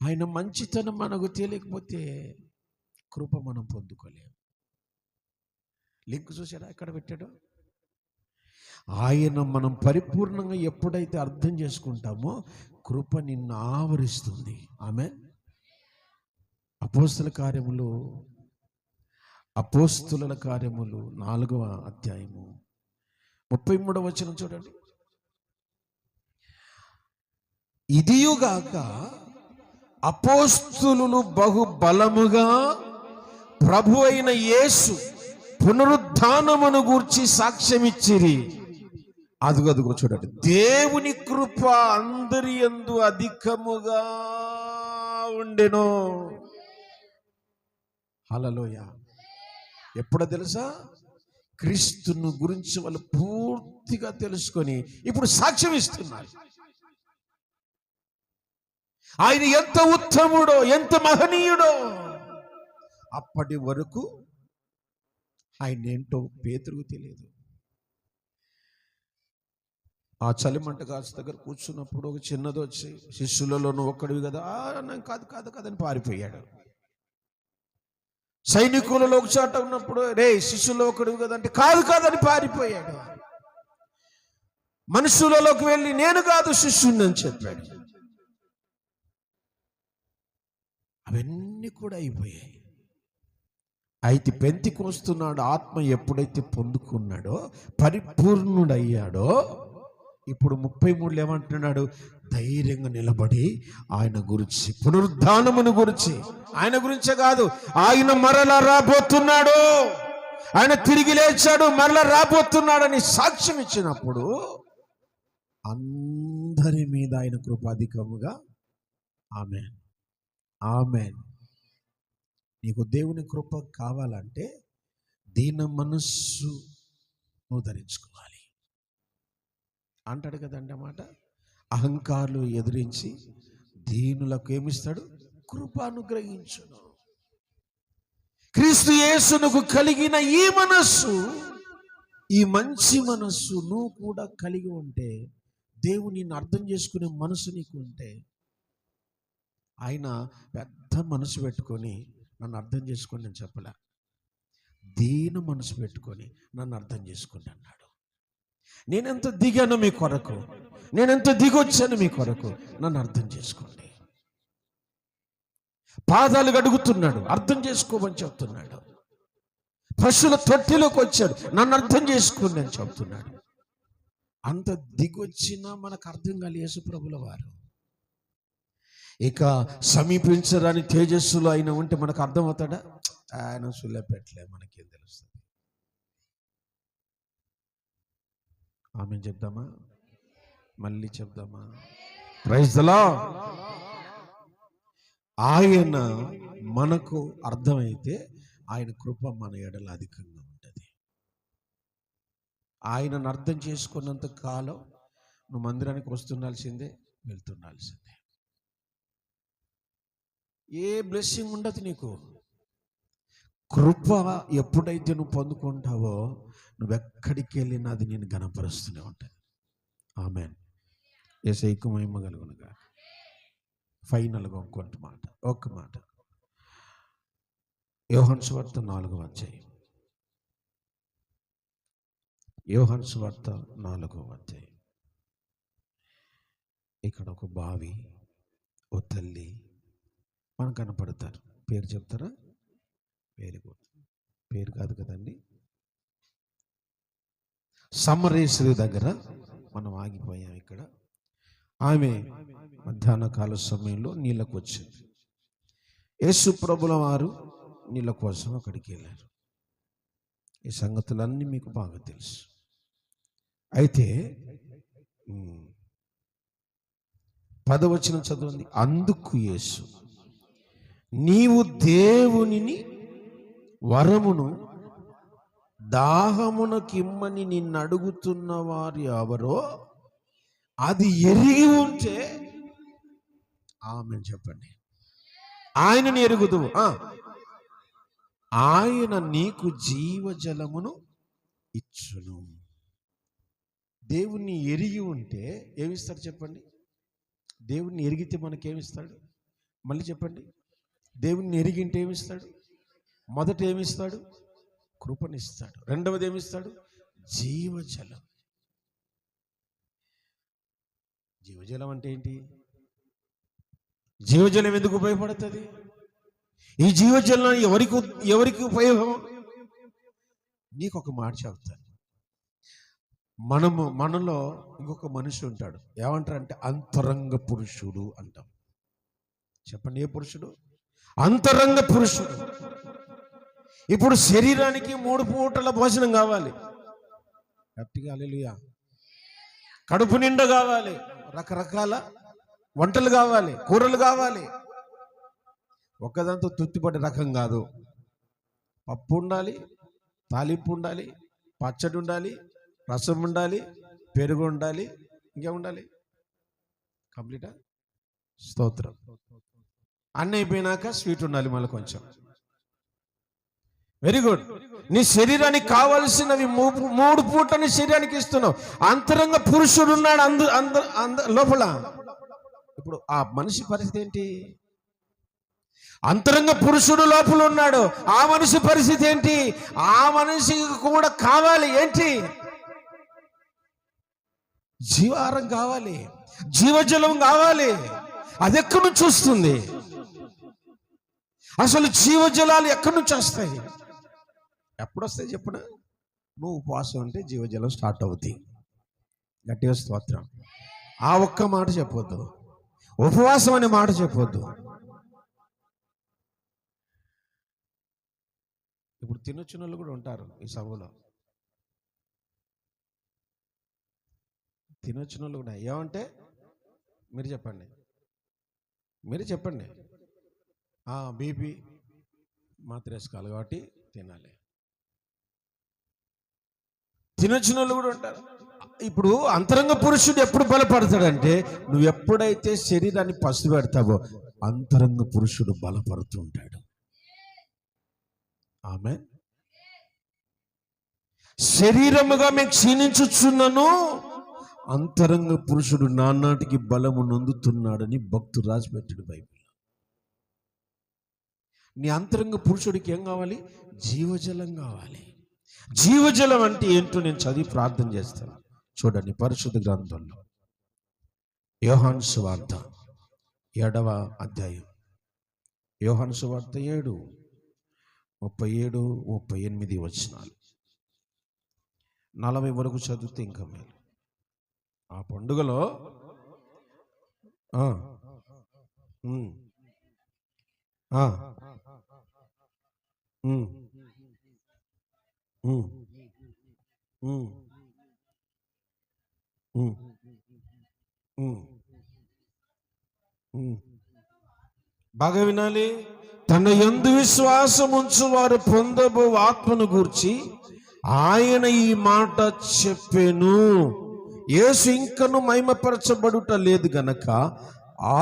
ఆయన మంచితనం మనకు తెలియకపోతే కృప మనం పొందుకోలేము. లింక్ చూసారా ఎక్కడ పెట్టాడో? ఆయన మనం పరిపూర్ణంగా ఎప్పుడైతే అర్థం చేసుకుంటామో కృప నిన్ను ఆవరిస్తుంది. ఆమేన్. అపోస్తుల కార్యములు 4వ అధ్యాయము 33వ వచనం చూడండి. ఇదియుగాక అపోస్తులు బహు బలముగా ప్రభు అయిన యేసు పునరుద్ధానమును గూర్చి సాక్ష్యమిచ్చిరి. అదుగో చూడండి, దేవుని కృప అందరి యందు అధికముగా ఉండెను. హల్లెలూయా. ఎప్పుడో తెలుసా? క్రీస్తును గురించి వాళ్ళు పూర్తిగా తెలుసుకొని ఇప్పుడు సాక్ష్యం ఇస్తున్నారు. ఆయన ఎంత ఉత్తముడో, ఎంత మహనీయుడో. అప్పటి వరకు ఆయన ఏంటో పేతురుకు తెలియదు. ఆ చలిమంట గాజు దగ్గర కూర్చున్నప్పుడు ఒక చిన్నది వచ్చి, శిష్యులలో నువ్వు ఒక్కడివి కదా, కాదు కాదని పారిపోయాడు. సైనికులలో ఒక చాట ఉన్నప్పుడు, రే శిష్యుల్లో ఒకడివి కదా అంటే కాదని పారిపోయాడు. మనుషులలోకి వెళ్ళి నేను కాదు శిష్యుణ్ణి అని చెప్పాడు. అవన్నీ కూడా అయిపోయాయి. అయితే పెంతెకొస్తున్నాడు ఆత్మ ఎప్పుడైతే పొందుకున్నాడో, పరిపూర్ణుడయ్యాడో, ఇప్పుడు 33 ఏమంటున్నాడు? ధైర్యంగా నిలబడి ఆయన గురించి, పునరుద్ధానమును గురించి, ఆయన గురించే కాదు, ఆయన మరలా రాబోతున్నాడు, ఆయన తిరిగి లేచాడు, మరలా రాబోతున్నాడని సాక్ష్యం ఇచ్చినప్పుడు అందరి మీద ఆయన కృప అధికముగా. ఆమేన్, ఆమేన్. నీకు దేవుని కృప కావాలంటే దీన మనస్సు నువ్వు ధరించుకోవాలి అంటాడు కదండి అన్నమాట. అహంకారులు ఎదిరించి దీనులకు ఏమిస్తాడు? కృప అనుగ్రహించును. క్రీస్తు యేసునకు కలిగిన ఈ మనస్సు, ఈ మంచి మనస్సు నువ్వు కూడా కలిగి ఉంటే, దేవుని అర్థం చేసుకునే మనసు నీకు ఉంటే, ఆయన పెద్ద మనసు పెట్టుకొని నన్ను అర్థం చేసుకోండి అని చెప్పలే, దీన మనసు పెట్టుకొని నన్ను అర్థం చేసుకోండి అన్నాడు. నేనెంత దిగాను మీ కొరకు, నేనెంత దిగొచ్చాను మీ కొరకు, నన్ను అర్థం చేసుకోండి. పాదాలు గడుగుతున్నాడు, అర్థం చేసుకోమని చెప్తున్నాడు. పశువుల తొట్టిలోకి వచ్చాడు, నన్ను అర్థం చేసుకోండి అని చెప్తున్నాడు. అంత దిగొచ్చినా మనకు అర్థం కాలి యేసు ప్రభుల వారు. ఇక సమీపించరాని తేజస్సులో ఆయన ఉంటే మనకు అర్థమవుతాడా? ఆయన సులే పెట్టలే, మనకేం తెలుస్తుంది. ఆమె చెప్దామా? మళ్ళీ చెప్దామా? Praise the lord. ఆయన మనకు అర్థమైతే ఆయన కృప మన ఎడల అధికంగా ఉంటుంది. ఆయనను అర్థం చేసుకున్నంత కాలం నువ్వు మందిరానికి వస్తుండాల్సిందే, వెళ్తుండాల్సిందే. ఏ బ్లెస్సింగ్ ఉండదు నీకు. కృప ఎప్పుడైతే నువ్వు పొందుకుంటావో, నువ్వెక్కడికి వెళ్ళినా అది నేను గణపరుస్తూనే ఉంటుంది. ఆమేన్. యేసయ్యకు మహిమ కలుగునుగా. ఫైనల్గా ఒక్క మాట యోహాను సువార్త 4వ అధ్యాయం. యోహాను సువార్త 4వ అధ్యాయం. ఇక్కడ ఒక బావి, ఓ తల్లి మనకు కనపడతారు. పేరు చెప్తారా? పేరు కాదు కదండి. సమరేశ్వరి దగ్గర మనం ఆగిపోయాం. ఇక్కడ ఆమె మధ్యాహ్న కాల సమయంలో నీళ్ళకు వచ్చింది. యేసు ప్రభుల వారు నీళ్ళ కోసం అక్కడికి వెళ్ళారు. ఈ సంగతులన్నీ మీకు బాగా తెలుసు. అయితే 10వ వచనం చదవండి. అందుకు యేసు, నీవు దేవునిని వరమును దాహమునకిమ్మని నిన్ను అడుగుతున్న వారు ఎవరో అది ఎరిగి ఉంటే ఆమె చెప్పండి. ఆయనని ఎరుగుదువు, ఆయన నీకు జీవజలమును ఇచ్చును. దేవుణ్ణి ఎరిగి ఉంటే ఏమిస్తాడు చెప్పండి? దేవుణ్ణి ఎరిగితే మనకేమిస్తాడు? మళ్ళీ చెప్పండి. దేవుణ్ణి ఎరిగింటే ఏమిస్తాడు? మొదట ఏమిస్తాడు? కృపనిస్తాడు. రెండవది ఏమిస్తాడు? జీవజలం. జీవజలం అంటే ఏంటి? జీవజలం ఎందుకు ఉపయోగపడుతుంది? ఈ జీవజలం ఎవరికి ఉపయోగం? నీకు ఒక మాట చెప్తాను. మనలో ఇంకొక మనిషి ఉంటాడు. ఏమంటారంటే అంతరంగ పురుషుడు అంటాం. చెప్పండి, ఏ పురుషుడు? అంతరంగ పురుషుడు. ఇప్పుడు శరీరానికి 3 పూటల భోజనం కావాలి. గట్టిగా హల్లెలూయా. కడుపు నిండా కావాలి, రకరకాల వంటలు కావాలి, కూరలు కావాలి. ఒక్కదాంతో తృప్తిపడే రకం కాదు. పప్పు ఉండాలి, తాలింపు ఉండాలి, పచ్చడి ఉండాలి, రసం ఉండాలి, పెరుగు ఉండాలి, ఇంకేముండాలి? కంప్లీటా? స్తోత్రం. అన్నీ అయిపోయినాక స్వీట్ ఉండాలి మళ్ళీ కొంచెం. Very good. నీ శరీరానికి కావలసినవి మూడు పూట నీ శరీరానికి ఇస్తున్నావు. అంతరంగ పురుషుడు ఉన్నాడు లోపల. ఇప్పుడు ఆ మనిషి పరిస్థితి ఏంటి? అంతరంగ పురుషుడు లోపల ఉన్నాడు. ఆ మనిషి పరిస్థితి ఏంటి? ఆ మనిషికి కూడా కావాలి ఏంటి? జీవాహారం కావాలి, జీవజలం కావాలి. అది ఎక్కడి నుంచి వస్తుంది? అసలు జీవజలాలు ఎక్కడి నుంచి వస్తాయి? ఎప్పుడు వస్తాయి చెప్పిన? నువ్వు ఉపవాసం అంటే జీవజలం స్టార్ట్ అవుతాయి. గట్టిగా స్తోత్రం. ఆ ఒక్క మాట చెప్పొద్దు, ఉపవాసం అనే మాట చెప్పొద్దు. ఇప్పుడు తినొచ్చిన వాళ్ళు కూడా ఉంటారు ఈ సభలో. తినొచ్చిన వాళ్ళు కూడా ఏమంటే మీరు చెప్పండి, బీపీ మాత్ర వేసుకోవాలి కాబట్టి తినాలి. తినొచ్చిన వాళ్ళు కూడా ఉంటారు. ఇప్పుడు అంతరంగ పురుషుడు ఎప్పుడు బలపడతాడంటే, నువ్వు ఎప్పుడైతే శరీరాన్ని పసుపు పెడతావో అంతరంగ పురుషుడు బలపడుతుంటాడు. ఆమె శరీరముగా మేము క్షీణించుచున్నాను, అంతరంగ పురుషుడు నానాటికి బలము నొందుతున్నాడని భక్తుడు రాసి పెట్టాడు బైబిల్. నీ అంతరంగ పురుషుడికి ఏం కావాలి? జీవజలం కావాలి. జీవజలం అంటే ఏంటో నేను చదివి ప్రార్థన చేస్తాను. చూడండి పరిశుద్ధ గ్రంథంలో యోహాను సువార్త 7వ అధ్యాయం, యోహాను సువార్త 7:37-38 వచనాలు. 40 వరకు చదివితే ఇంకా మేలు. ఆ పండుగలో బాగా వినాలి. తన యందు విశ్వాసం ఉంచు వారు పొందబో ఆత్మను గూర్చి ఆయన ఈ మాట చెప్పెను. యేసు ఇంకను మహిమపరచబడుట లేదు గనక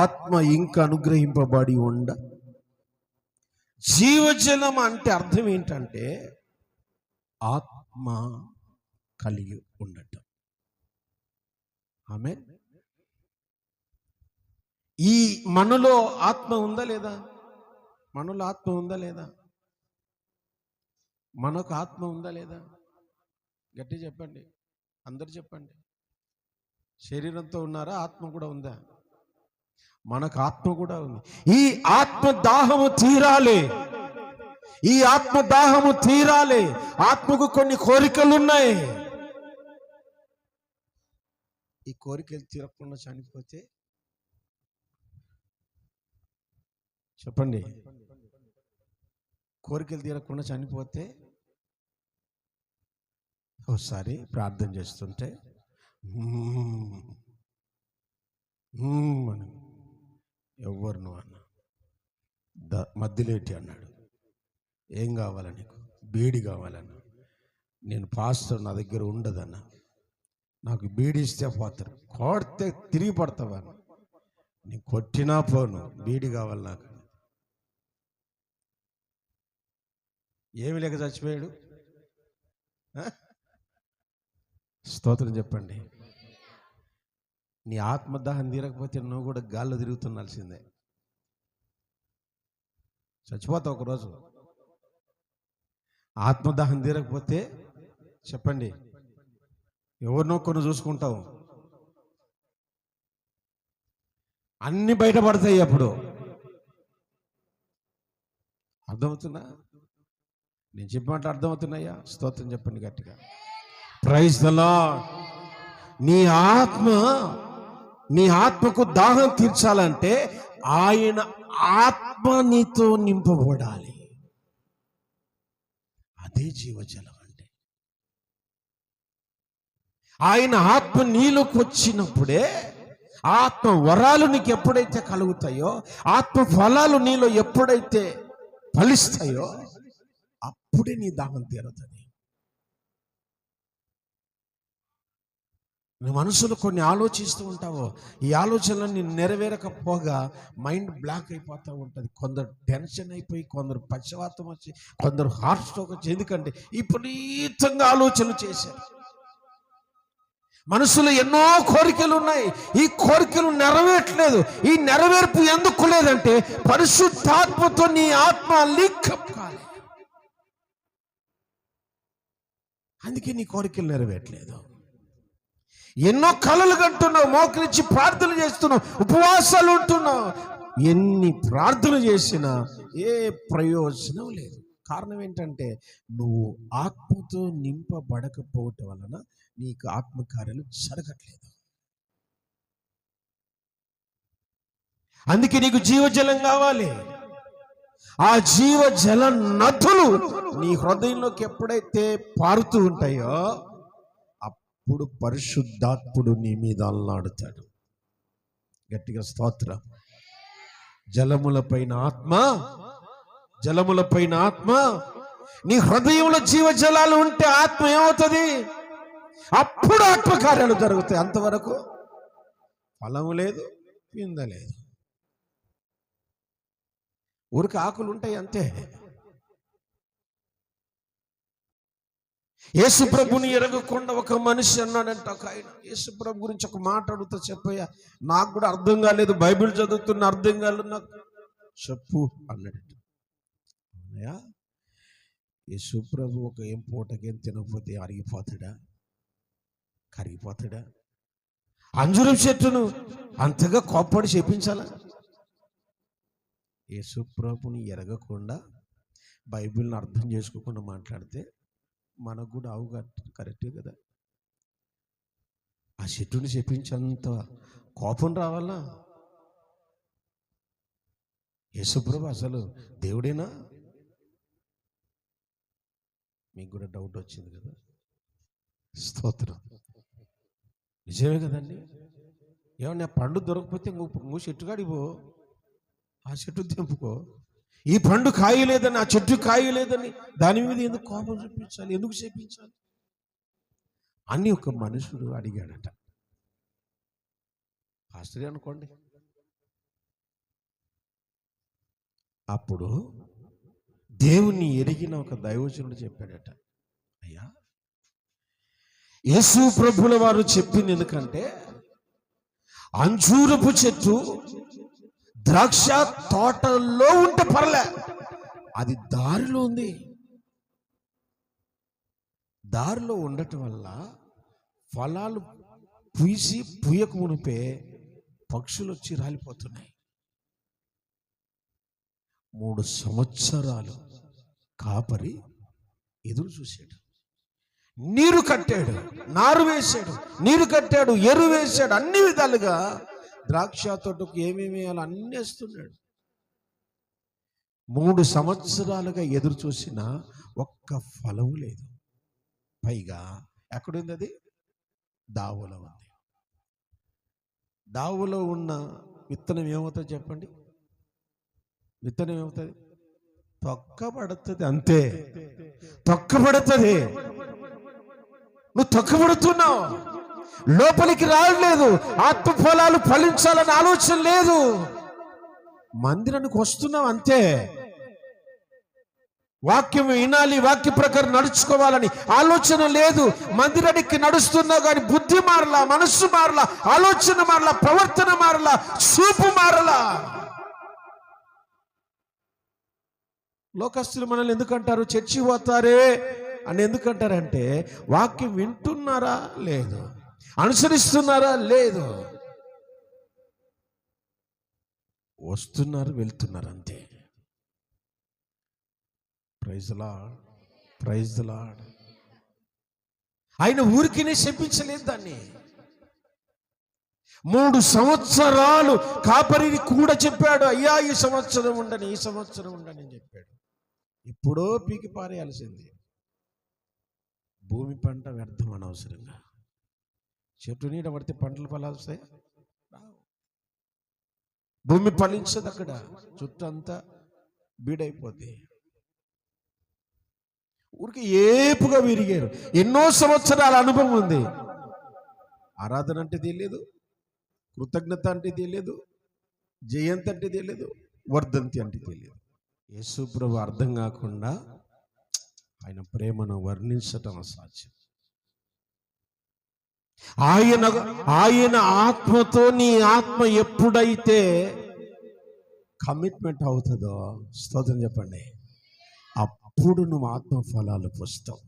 ఆత్మ ఇంకా అనుగ్రహింపబడి ఉండ. జీవజలం అంటే అర్థం ఏంటంటే ఆత్మ కలిగి ఉండటం. ఆమె ఈ మనలో ఆత్మ ఉందా లేదా? మనలో ఆత్మ ఉందా లేదా? మనకు ఆత్మ ఉందా లేదా? గట్టి చెప్పండి, అందరు చెప్పండి. శరీరంతో ఉన్నారా? ఆత్మ కూడా ఉందా? మనకు ఆత్మ కూడా ఉంది. ఈ ఆత్మ దాహము తీరాలి, ఈ ఆత్మ దాహము తీరాలి. ఆత్మకు కొన్ని కోరికలు ఉన్నాయి. ఈ కోరికలు తీరకుండా చనిపోతే చెప్పండి, కోరికలు తీరకుండా చనిపోతే ఒకసారి ప్రార్థన చేస్తుంటే అని ఎవరు నువ్వు అన్న మధ్యలేటి అన్నాడు. ఏం కావాలా నీకు? బీడి కావాలన్నా. నేను పాస్టర్, నా దగ్గర ఉండదన్నా. నాకు బీడి ఇస్తే పోతారు, కొడితే తిరిగి పడతావా? నేను కొట్టినా పోను, బీడి కావాలి నాకు. ఏమి లేక చచ్చిపోయాడు. స్తోత్రం చెప్పండి. నీ ఆత్మదాహం తీరకపోతే నువ్వు కూడా గాల్లో తిరుగుతుండాల్సిందే. చచ్చిపోతావు ఒకరోజు. ఆత్మదాహం తీరకపోతే చెప్పండి, ఎవరినో కొన్ని చూసుకుంటావు, అన్ని బయటపడతాయి. అప్పుడు అర్థమవుతుందా? నేను చెప్పినట్టు అర్థమవుతున్నాయా? స్తోత్రం చెప్పండి గట్టిగా. Praise the lord. నీ ఆత్మకు దాహం తీర్చాలంటే ఆయన ఆత్మ నీతో నింపబడాలి. అదే జీవజలం అంటే. ఆయన ఆత్మ నీలోకి వచ్చినప్పుడే ఆత్మ వరాలు నీకు ఎప్పుడైతే కలుగుతాయో, ఆత్మ ఫలాలు నీలో ఎప్పుడైతే ఫలిస్తాయో అప్పుడే నీ దాహం తీరుతుంది. నీ మనసులో కొన్ని ఆలోచిస్తూ ఉంటావో, ఈ ఆలోచనలన్నీ నెరవేరకపోగా మైండ్ బ్లాక్ అయిపోతూ ఉంటుంది. కొందరు టెన్షన్ అయిపోయి, కొందరు పక్షవాతం వచ్చి, కొందరు హార్ట్ స్ట్రోక్ వచ్చి. ఎందుకంటే విపరీతంగా ఆలోచనలు చేశారు. మనసులో ఎన్నో కోరికలు ఉన్నాయి, ఈ కోరికలు నెరవేర్చలేదు. ఈ నెరవేర్పు ఎందుకు లేదంటే పరిశుద్ధాత్మతో నీ ఆత్మ లింకప్ కాలే. అందుకే నీ కోరికలు నెరవేర్చలేదు. ఎన్నో కలలు కంటున్నావు, మోకరించి ప్రార్థన చేస్తున్నావు, ఉపవాసాలు ఉంటున్నావు. ఎన్ని ప్రార్థనలు చేసినా ఏ ప్రయోజనం లేదు. కారణం ఏంటంటే నువ్వు ఆత్మతో నింపబడకపోవటం వలన నీకు ఆత్మకార్యాలు జరగట్లేదు. అందుకే నీకు జీవజలం కావాలి. ఆ జీవజల నదులు నీ హృదయంలోకి ఎప్పుడైతే పారుతూ ఉంటాయో అప్పుడు పరిశుద్ధాత్ముడు నీ మీద అల్లాడుతాడు. గట్టిగా స్తోత్రం. జలములపైన ఆత్మ, జలములపైన ఆత్మ. నీ హృదయంలో జీవజలాలు ఉంటే ఆత్మ ఏమవుతుంది? అప్పుడు ఆత్మకార్యాలు జరుగుతాయి. అంతవరకు ఫలము లేదు, పింద లేదు, ఊరికి ఆకులు ఉంటాయి అంతే. యేసుప్రభుని ఎరగకుండా ఒక మనిషి అన్నాడంట. ఒక ఆయన యేసుప్రభు గురించి ఒక మాట అడుగుతా, చెప్పయ్యా నాకు కూడా అర్థం కాలేదు, బైబిల్ చదువుతున్న అర్థం కాలేదు నాకు, చెప్పు అన్నాడట. అన్నయ్యా, యేసుప్రభు ఒక ఏం పూటకేం తినకపోతే అరిగిపోతాడా, కరిగిపోతాడా? అంజూరం చెట్టును అంతగా కోప్పడి చెప్పించాలా? యేసుప్రభుని ఎరగకుండా బైబిల్ని అర్థం చేసుకోకుండా మాట్లాడితే మనకు కూడా అవుగా కరెక్టే కదా. ఆ చెట్టుని చెప్పించేంత కోపం రావాలా? యేసుప్రభు అసలు దేవుడేనా? మీకు కూడా డౌట్ వచ్చింది కదా. స్తోత్రం. నిజమే కదండి. ఏమన్నా పండు దొరకకపోతే ఇంకో చెట్టు కాడిపో, ఆ చెట్టు తెంపుకో. ఈ పండు కాయలేదని, ఆ చెట్టు కాయలేదని దాని మీద ఎందుకు కోపం చూపించాలి, ఎందుకు చేపించాలి అని ఒక మనుషుడు అడిగాడట. ఆశ్చర్యం అనుకోండి. అప్పుడు దేవుణ్ణి ఎరిగిన ఒక దైవజనుడు చెప్పాడట, అయ్యా యేసు ప్రభుల వారు చెప్పింది ఎందుకంటే అంజూరపు చెట్టు ద్రాక్ష తోటలో ఉంటే పర్లే, అది దారిలో ఉంది. దారిలో ఉండటం వల్ల ఫలాలు పూసి పూయక మునిపే పక్షులు వచ్చి రాలిపోతున్నాయి. 3 సంవత్సరాలు కాపరి ఎదురు చూశాడు, నీరు కట్టాడు, నారు వేశాడు, నీరు కట్టాడు, ఎరువు వేశాడు, అన్ని విధాలుగా ద్రాక్ష తోటకు ఏమేమి వేయాలో అన్నీ వేస్తున్నాడు. 3 సంవత్సరాలుగా ఎదురు చూసినా ఒక్క ఫలం లేదు. పైగా ఎక్కడుంది అది? దావులో ఉంది. దావులో ఉన్న విత్తనం ఏమవుతుంది చెప్పండి? విత్తనం ఏమవుతుంది? తొక్కబడుతుంది, అంతే. తొక్కబడుతుంది. నువ్వు తొక్కబడుతున్నావు, లోపలికి రావట్లేదు. ఆత్మ ఫలాలు ఫలించాలని ఆలోచన లేదు. మందిరానికి వస్తున్నావు అంతే, వాక్యం వినాలి, వాక్య ప్రకారం నడుచుకోవాలని ఆలోచన లేదు. మందిరానికి నడుస్తున్నావు కానీ బుద్ధి మారలా, మనస్సు మారలా, ఆలోచన మారలా, ప్రవర్తన మారలా, చూపు మారలా. లోకస్తులు మనల్ని ఎందుకంటారు? చర్చి పోతారే అని ఎందుకంటారంటే వాక్యం వింటున్నారా లేదు, అనుసరిస్తున్నారా లేదు, వస్తున్నారు వెళ్తున్నారు అంతే. Praise the lord, praise the lord. ఆయన ఊరికినే చెప్పించలేదు దాన్ని. 3 సంవత్సరాలు కాపరిని కూడా చెప్పాడు, అయ్యా ఈ సంవత్సరం ఉండని, ఈ సంవత్సరం ఉండని అని చెప్పాడు. ఎప్పుడో పీకి పారేయాల్సింది. భూమి పంట వ్యర్థం అనవసరంగా. చెట్టు నీడ పడితే పంటలు ఫలాలు వస్తాయి? భూమి ఫలించదు, అక్కడ చుట్టూ అంతా బీడైపోద్ది. ఊరికి ఏపుగా విరిగారు. ఎన్నో సంవత్సరాల అనుభవం ఉంది. ఆరాధన అంటే తెలియదు, కృతజ్ఞత అంటే తెలియదు, జయంతి అంటే తెలియదు, వర్ధంతి అంటే తెలియదు. యేసు ప్రభు అర్థం కాకుండా ఆయన ప్రేమను వర్ణించటం అసాధ్యం. ఆయన ఆత్మతో నీ ఆత్మ ఎప్పుడైతే కమిట్మెంట్ అవుతుందో, స్తోత్రం చెప్పండి, అప్పుడు నువ్వు ఆత్మ ఫలాలు పొస్తావు.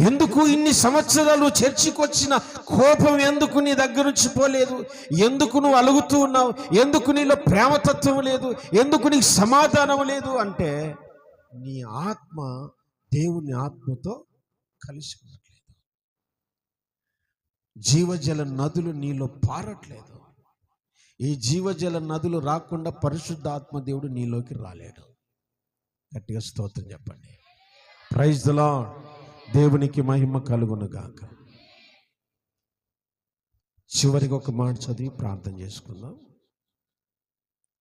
ఎందుకు ఇన్ని సంవత్సరాలు చర్చికి వచ్చిన కోపం ఎందుకు నీ దగ్గర నుంచి పోలేదు? ఎందుకు నువ్వు అలుగుతూ ఉన్నావు? ఎందుకు నీలో ప్రేమతత్వం లేదు? ఎందుకు నీకు సమాధానం లేదు? అంటే నీ ఆత్మ దేవుని ఆత్మతో కలిసి ఉండట్లేదు. జీవజల నదులు నీలో పారట్లేదు. ఈ జీవజల నదులు రాకుండా పరిశుద్ధ ఆత్మ దేవుడు నీలోకి రాలేడు. గట్టిగా స్తోత్రం చెప్పండి. Praise the lord. దేవునికి మహిమ కలుగును గాక. చివరిగా ఒక మాట చదివి ప్రార్థన చేసుకుందాం.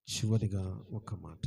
చివరిగా ఒక మాట.